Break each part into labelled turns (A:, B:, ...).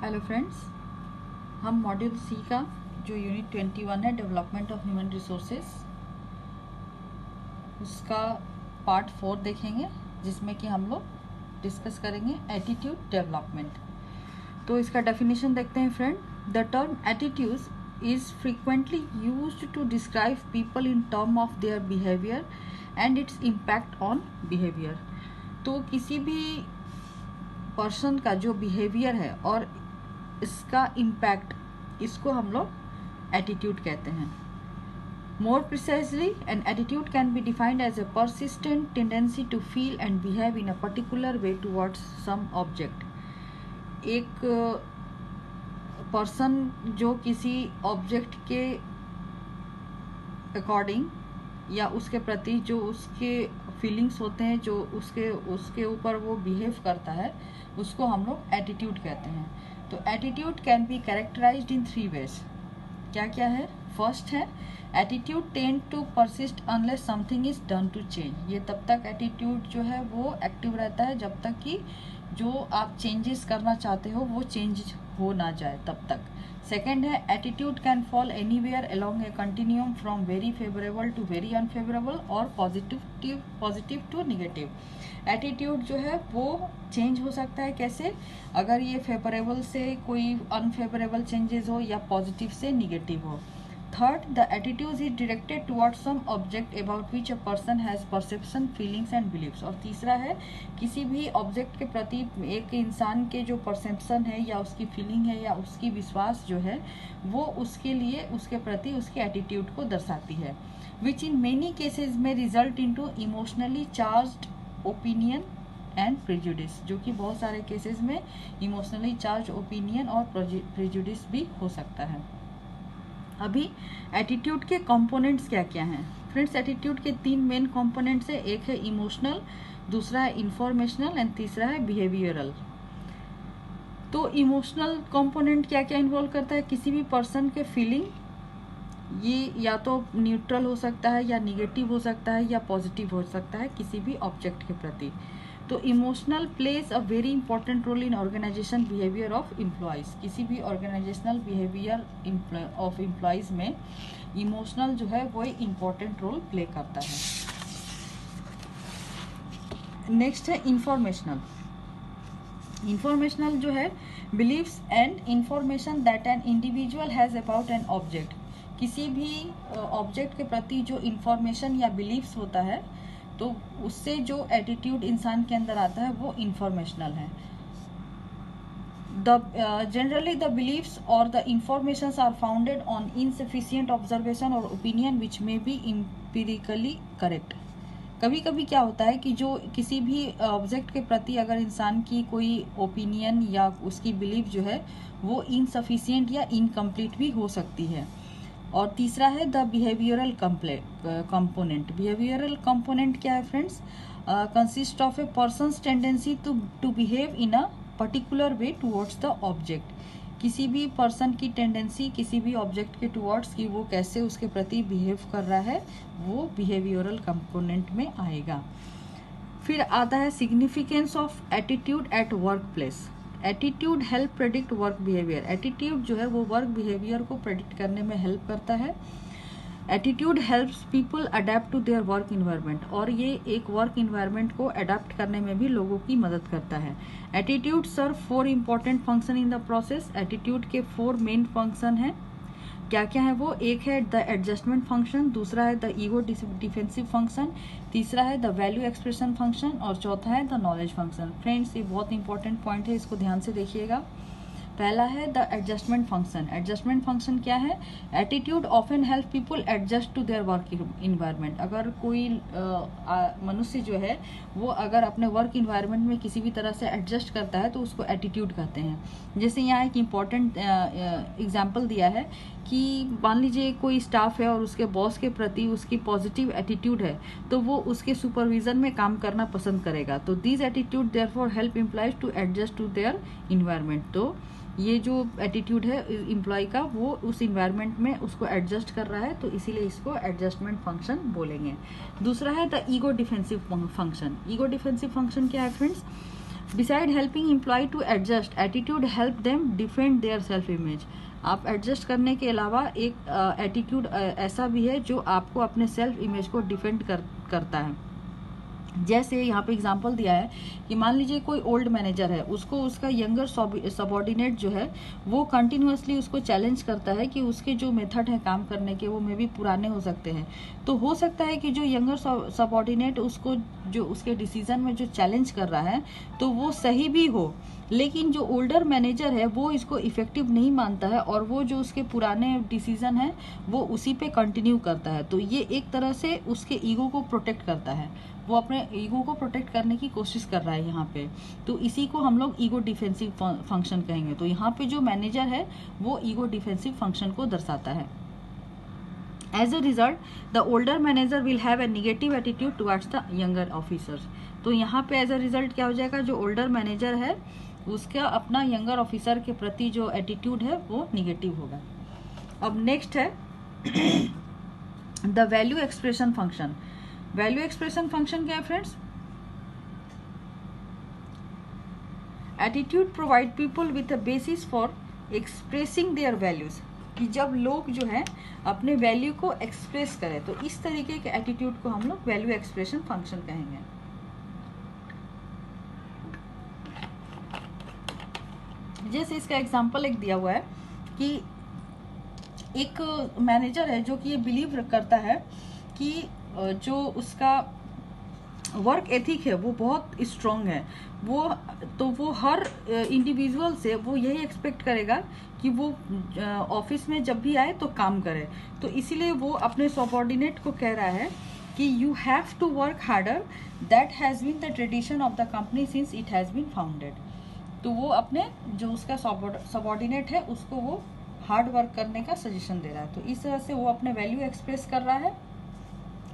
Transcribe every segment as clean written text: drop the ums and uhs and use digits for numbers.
A: Hello friends, हम module सी का जो यूनिट 21 है डेवलपमेंट ऑफ ह्यूमन रिसोर्सेज उसका पार्ट 4 देखेंगे, जिसमें कि हम लोग डिस्कस करेंगे एटीट्यूड डेवलपमेंट। तो इसका डेफिनेशन देखते हैं friend. The term attitudes is frequently used to describe people in term of their behaviour and its impact on behaviour. तो किसी भी पर्सन का जो बिहेवियर है और इसका इम्पैक्ट, इसको हम लोग एटीट्यूड कहते हैं। More precisely, an attitude can be defined as a persistent tendency to feel and behave in a particular way towards some object. एक पर्सन जो किसी ऑब्जेक्ट के अकॉर्डिंग या उसके प्रति जो उसके फीलिंग्स होते हैं, जो उसके ऊपर वो बिहेव करता है, उसको हम लोग एटीट्यूड कहते हैं। तो attitude can be characterized in 3 ways. क्या क्या है? फर्स्ट है attitude tend to persist unless something is done to change. ये तब तक एटीट्यूड जो है वो एक्टिव रहता है जब तक कि जो आप चेंजेस करना चाहते हो वो चेंज हो ना जाए तब तक। सेकेंड है attitude can fall anywhere along a continuum from very favourable to very unfavourable और पॉजिटिव टू निगेटिव। एटीट्यूड जो है वो चेंज हो सकता है। कैसे? अगर ये फेवरेबल से कोई अनफेवरेबल चेंजेस हो या पॉजिटिव से निगेटिव हो। Third, the attitude is directed towards some object about which a person has perception, feelings and believes. और तीसरा है किसी भी ऑब्जेक्ट के प्रति एक इंसान के जो परसेप्शन है या उसकी फीलिंग है या उसकी विश्वास जो है वो उसके लिए, उसके प्रति उसके एटीट्यूड को दर्शाती है। विच इन मेनी केसेस में result into emotionally charged opinion and prejudice, जो कि बहुत सारे केसेस में इमोशनली चार्ज ओपिनियन और प्रेजुडिस भी हो सकता है। अभी एटीट्यूड के कंपोनेंट्स क्या क्या हैं फ्रेंड्स? एटीट्यूड के 3 मेन कंपोनेंट्स है। एक है इमोशनल, दूसरा है इंफॉर्मेशनल एंड तीसरा है बिहेवियरल। तो इमोशनल कंपोनेंट क्या क्या इन्वॉल्व करता है? किसी भी पर्सन के फीलिंग, ये या तो न्यूट्रल हो सकता है या निगेटिव हो सकता है या पॉजिटिव हो सकता है किसी भी ऑब्जेक्ट के प्रति। तो emotional plays a very important role in organisation behaviour of employees. किसी भी ऑर्गेनाइजेशनल बिहेवियर ऑफ एम्प्लॉयज में इमोशनल जो है वो एक इम्पॉर्टेंट रोल प्ले करता है। नेक्स्ट है इंफॉर्मेशनल। इंफॉर्मेशनल जो है believes and information that an individual has about an object. किसी भी ऑब्जेक्ट के प्रति जो इंफॉर्मेशन या बिलीव्स होता है तो उससे जो एटीट्यूड इंसान के अंदर आता है वो इंफॉर्मेशनल है। Generally the beliefs or the informations are founded on insufficient observation or opinion which may be empirically correct। कभी कभी क्या होता है कि जो किसी भी ऑब्जेक्ट के प्रति अगर इंसान की कोई ओपिनियन या उसकी बिलीफ जो है वो इनसफिशिएंट या इनकम्प्लीट भी हो सकती है। और तीसरा है the behavioural component. Behavioural component क्या है friends? Consist of a person's tendency to behave in a particular way towards the object. किसी भी पर्सन की टेंडेंसी किसी भी ऑब्जेक्ट के टुवर्ड्स कि वो कैसे उसके प्रति बिहेव कर रहा है वो बिहेवियरल कंपोनेंट में आएगा। फिर आता है significance of attitude at work place. Attitude help predict work behaviour. Attitude जो है वो वर्क बिहेवियर को प्रेडिक्ट करने में हेल्प करता है। Attitude helps people adapt to their work environment, और ये एक वर्क इन्वायरमेंट को अडेप्ट करने में भी लोगों की मदद करता है। Attitude serve 4 important function in the process. Attitude के 4 मेन फंक्शन हैं। क्या क्या है वो? एक है द एडजस्टमेंट फंक्शन, दूसरा है द ईगो डिफेंसिव फंक्शन, तीसरा है द वैल्यू एक्सप्रेशन फंक्शन और चौथा है द नॉलेज फंक्शन। फ्रेंड्स ये बहुत इंपॉर्टेंट पॉइंट है, इसको ध्यान से देखिएगा। पहला है the adjustment function. Adjustment function क्या है? Attitude often help people adjust to their work environment. अगर कोई मनुष्य जो है वो अगर अपने वर्क इन्वायरमेंट में किसी भी तरह से एडजस्ट करता है तो उसको एटीट्यूड कहते हैं। जैसे यहाँ एक इम्पॉर्टेंट एग्जाम्पल दिया है कि मान लीजिए कोई स्टाफ है और उसके बॉस के प्रति उसकी पॉजिटिव एटीट्यूड है तो वो उसके सुपरविजन में काम करना पसंद करेगा। तो this attitude therefore help employees to adjust to their environment. तो ये जो एटीट्यूड है एम्प्लॉय का वो उस इन्वायरमेंट में उसको एडजस्ट कर रहा है, तो इसीलिए इसको एडजस्टमेंट फंक्शन बोलेंगे। दूसरा है the ego defensive function. Ego defensive function क्या है friends? Beside helping employee to adjust, attitude help them defend their self image. आप एडजस्ट करने के अलावा एक एटीट्यूड ऐसा भी है जो आपको अपने सेल्फ इमेज को डिफेंड करता है। जैसे यहाँ पे एग्जांपल दिया है कि मान लीजिए कोई ओल्ड मैनेजर है, उसको उसका यंगर सबॉर्डिनेट जो है वो कंटिन्यूअसली उसको चैलेंज करता है कि उसके जो मेथड है काम करने के वो मे भी पुराने हो सकते हैं। तो हो सकता है कि जो यंगर सबॉर्डिनेट उसको जो उसके डिसीजन में जो चैलेंज कर रहा है तो वो सही भी हो, लेकिन जो ओल्डर मैनेजर है वो इसको इफेक्टिव नहीं मानता है और वो जो उसके पुराने डिसीजन है वो उसी पे कंटिन्यू करता है। तो ये एक तरह से उसके ईगो को प्रोटेक्ट करता है, वो अपने ईगो को प्रोटेक्ट करने की कोशिश कर रहा है यहाँ पे। तो इसी को हम लोग ईगो डिफेंसिव फंक्शन कहेंगे। तो यहाँ पे जो मैनेजर है वो ईगो डिफेंसिव फंक्शन को दर्शाता है। As a result the older manager will have a negative attitude towards the younger officers. तो यहाँ पे एज अ रिजल्ट क्या हो जाएगा, जो ओल्डर मैनेजर है उसका अपना यंगर ऑफिसर के प्रति जो एटीट्यूड है वो निगेटिव होगा। अब नेक्स्ट है the value expression function. Value expression function क्या है friends? Attitude provide people with a basis for expressing there values, कि जब लोग जो है अपने वैल्यू को एक्सप्रेस करें तो इस तरीके के एटीट्यूड को हम लोग वैल्यू एक्सप्रेशन फंक्शन कहेंगे। जैसे इसका एग्जांपल एक दिया हुआ है कि एक मैनेजर है जो कि ये बिलीव करता है कि जो उसका वर्क एथिक है वो बहुत स्ट्रांग है, वो हर इंडिविजुअल से वो यही एक्सपेक्ट करेगा कि वो ऑफिस में जब भी आए तो काम करे। तो इसीलिए वो अपने सबऑर्डिनेट को कह रहा है कि you have to work harder, that has been the tradition of the company since it has been founded. तो वो अपने जो उसका सबऑर्डिनेट है उसको वो हार्ड वर्क करने का सजेशन दे रहा है। तो इस तरह से वो अपने वैल्यू एक्सप्रेस कर रहा है,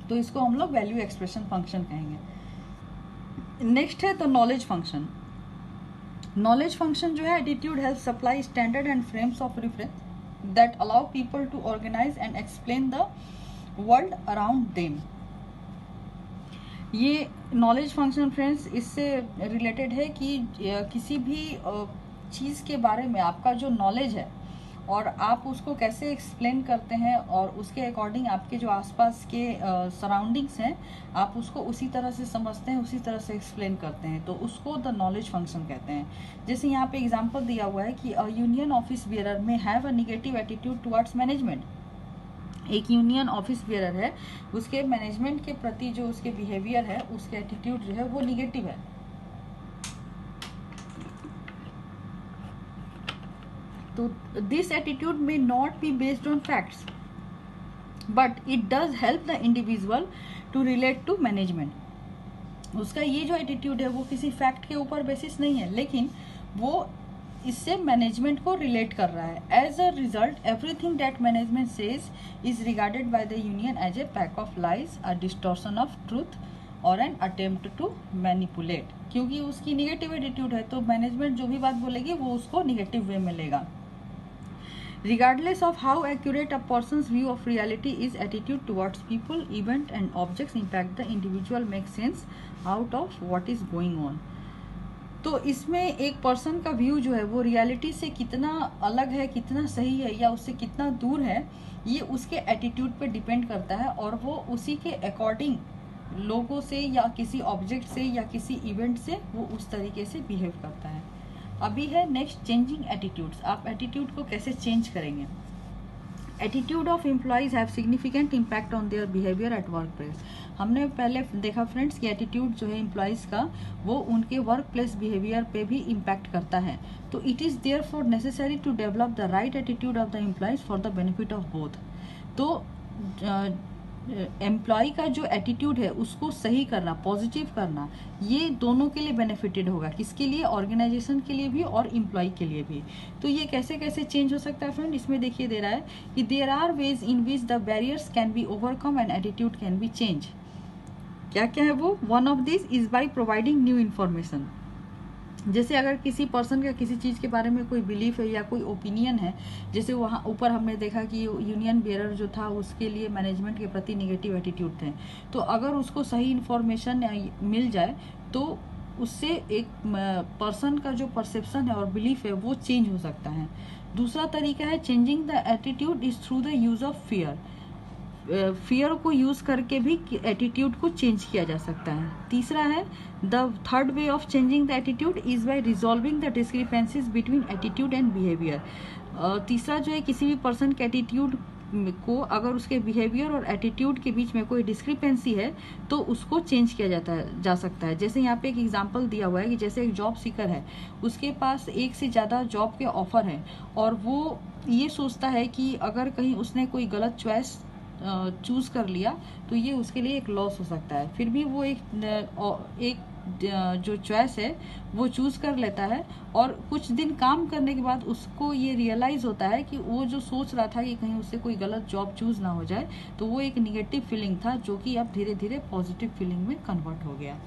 A: तो इसको हम लोग वैल्यू एक्सप्रेशन फंक्शन कहेंगे। नेक्स्ट है तो नॉलेज फंक्शन। नॉलेज फंक्शन जो है attitude help supply standard and frames of reference that allow people to organise and explain the world around them. ये नॉलेज फंक्शन फ्रेंड्स इससे रिलेटेड है कि किसी भी चीज़ के बारे में आपका जो नॉलेज है और आप उसको कैसे एक्सप्लेन करते हैं और उसके अकॉर्डिंग आपके जो आसपास के सराउंडिंग्स हैं आप उसको उसी तरह से समझते हैं, उसी तरह से एक्सप्लेन करते हैं, तो उसको द नॉलेज फंक्शन कहते हैं। जैसे यहाँ पे एग्जांपल दिया हुआ है कि अ यूनियन ऑफिस बियरर में have a negative attitude towards management. एक यूनियन ऑफिस बियरर है, उसके मैनेजमेंट के प्रति जो उसके बिहेवियर है, उसके एटीट्यूड जो है वो निगेटिव है। तो this attitude may not be based on facts but it does help the individual to relate to management. उसका ये जो एटीट्यूड है वो किसी फैक्ट के ऊपर बेसिस नहीं है, लेकिन वो इससे मैनेजमेंट को रिलेट कर रहा है। As a result everything that management says is regarded by the union as a pack of lies, a distortion of truth और एन अटेम्प्ट टू मैनिपुलेट। क्योंकि उसकी निगेटिव एटीट्यूड है तो मैनेजमेंट जो भी बात बोलेगी वो उसको निगेटिव वे में लेगा। Regardless of how accurate a person's view of reality is, attitude towards people, event and objects impact the individual make sense out of what is going on। तो इसमें एक पर्सन का व्यू जो है वो रियलिटी से कितना अलग है, कितना सही है या उससे कितना दूर है, ये उसके एटीट्यूड पे डिपेंड करता है और वो उसी के अकॉर्डिंग लोगों से या किसी ऑब्जेक्ट से या किसी इवेंट से वो उस तरीके से बिहेव करता है। अभी है नेक्स्ट चेंजिंग एटीट्यूड्स। आप एटीट्यूड को कैसे चेंज करेंगे? Attitude of employees have significant impact on their behaviour at work place. हमने पहले देखा फ्रेंड्स कि एटीट्यूड जो है एम्प्लॉयज का वो उनके वर्क प्लेस बिहेवियर पे भी इम्पैक्ट करता है। तो it is therefore necessary to develop the right attitude of the employees for the benefit of both. तो एम्प्लॉय का जो एटीट्यूड है उसको सही करना, पॉजिटिव करना, ये दोनों के लिए बेनिफिटेड होगा। किसके लिए? ऑर्गेनाइजेशन के लिए भी और एम्प्लॉय के लिए भी। तो ये कैसे कैसे चेंज हो सकता है फ्रेंड? इसमें देखिए दे रहा है कि there are ways in which the barriers can be overcome and attitude can be change. क्या क्या है वो? One of this is by providing new information. जैसे अगर किसी पर्सन का किसी चीज़ के बारे में कोई बिलीफ है या कोई ओपिनियन है, जैसे वहाँ ऊपर हमने देखा कि यूनियन बेयरर जो था उसके लिए मैनेजमेंट के प्रति नेगेटिव एटीट्यूड थे, तो अगर उसको सही इन्फॉर्मेशन मिल जाए तो उससे एक पर्सन का जो परसेप्शन है और बिलीफ है वो चेंज हो सकता है। दूसरा तरीका है changing the attitude is through the use of fear. Fear को यूज करके भी एटीट्यूड को चेंज किया जा सकता है। तीसरा है the third way of changing the attitude is by resolving the discrepancies between attitude and behaviour. तीसरा जो है किसी भी पर्सन के एटीट्यूड को अगर उसके बिहेवियर और एटीट्यूड के बीच में कोई डिस्क्रिपेंसी है तो उसको चेंज किया जा सकता है। जैसे यहाँ पे एक एग्जांपल दिया हुआ है कि जैसे एक जॉब सीकर है, उसके पास एक से ज़्यादा जॉब के ऑफर हैं और वो ये सोचता है कि अगर कहीं उसने कोई गलत चॉइस चूज कर लिया तो ये उसके लिए एक लॉस हो सकता है। फिर भी वो एक जो चॉइस है वो चूज कर लेता है और कुछ दिन काम करने के बाद उसको ये रियलाइज होता है कि वो जो सोच रहा था कि कहीं उससे कोई गलत जॉब चूज ना हो जाए, तो वो एक निगेटिव फीलिंग था जो कि अब धीरे धीरे पॉजिटिव फीलिंग में कन्वर्ट हो गया।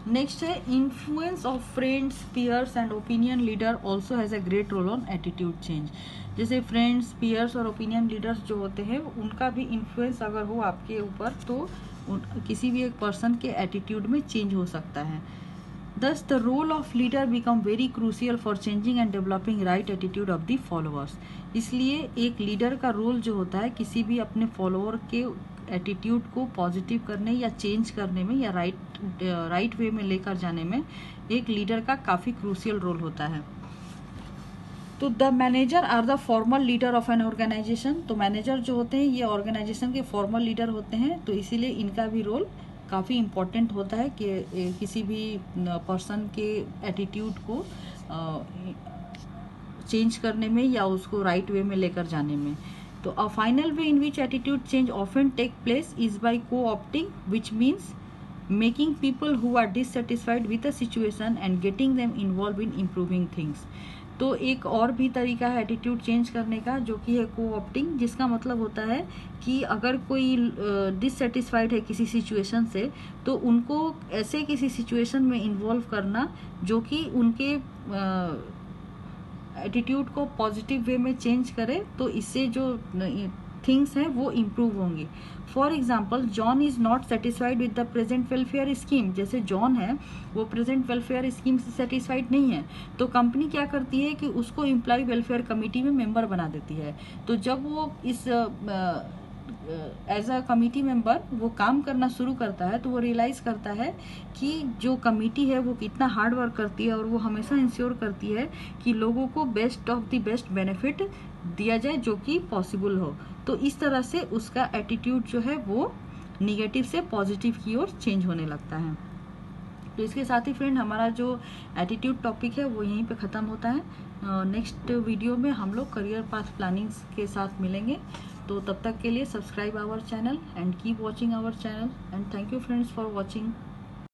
A: नेक्स्ट है influence of friends, peers and opinion leader also has a great role on attitude change. जैसे फ्रेंड्स, पीयर्स और ओपिनियन लीडर्स जो होते हैं उनका भी इन्फ्लुएंस अगर हो आपके ऊपर तो किसी भी एक पर्सन के एटीट्यूड में चेंज हो सकता है। Thus, the role of leader become very crucial for changing and developing right attitude of the followers। इसलिए एक लीडर का रोल जो होता है किसी भी अपने फॉलोअर के एटीट्यूड को पॉजिटिव करने या चेंज करने में या राइट वे में लेकर जाने में एक लीडर का काफ़ी क्रूशियल रोल होता है। तो the manager are the formal leader of an organisation. तो मैनेजर जो होते हैं ये ऑर्गेनाइजेशन के फॉर्मल लीडर होते हैं, तो इसीलिए इनका भी रोल काफ़ी इम्पोर्टेंट होता है कि किसी भी पर्सन के एटीट्यूड को चेंज करने में या उसको राइट वे में लेकर जाने में। तो a final way in which attitude change often take place is by co-opting, which means making people who are dissatisfied with the situation and getting them involve in improving things. तो एक और भी तरीका है एटीट्यूड चेंज करने का जो कि है को-ऑप्टिंग, जिसका मतलब होता है कि अगर कोई डिससेटिस्फाइड है किसी सिचुएशन से तो उनको ऐसे किसी सिचुएशन में इन्वॉल्व करना जो कि उनके एटीट्यूड को पॉजिटिव वे में चेंज करे, तो इससे जो थिंग्स हैं वो इम्प्रूव होंगी। For example, John is not satisfied with the present welfare scheme. जैसे जॉन है वो प्रेजेंट वेलफेयर स्कीम से सेटिस्फाइड नहीं है, तो कंपनी क्या करती है कि उसको एम्प्लॉय वेलफेयर कमेटी में मेंबर बना देती है। तो जब वो इस एज अ कमिटी मेंबर वो काम करना शुरू करता है तो वो रियलाइज करता है कि जो कमिटी है वो कितना हार्ड वर्क करती है और वो हमेशा इंश्योर करती है कि लोगों को best of the best benefit दिया जाए जो कि पॉसिबल हो। तो इस तरह से उसका एटीट्यूड जो है वो निगेटिव से पॉजिटिव की ओर चेंज होने लगता है। तो इसके साथ ही फ्रेंड हमारा जो एटीट्यूड टॉपिक है वो यहीं पे ख़त्म होता है। नेक्स्ट वीडियो में हम लोग करियर पाथ प्लानिंग्स के साथ मिलेंगे। तो तब तक के लिए subscribe our channel and keep watching our channel and thank you friends for watching.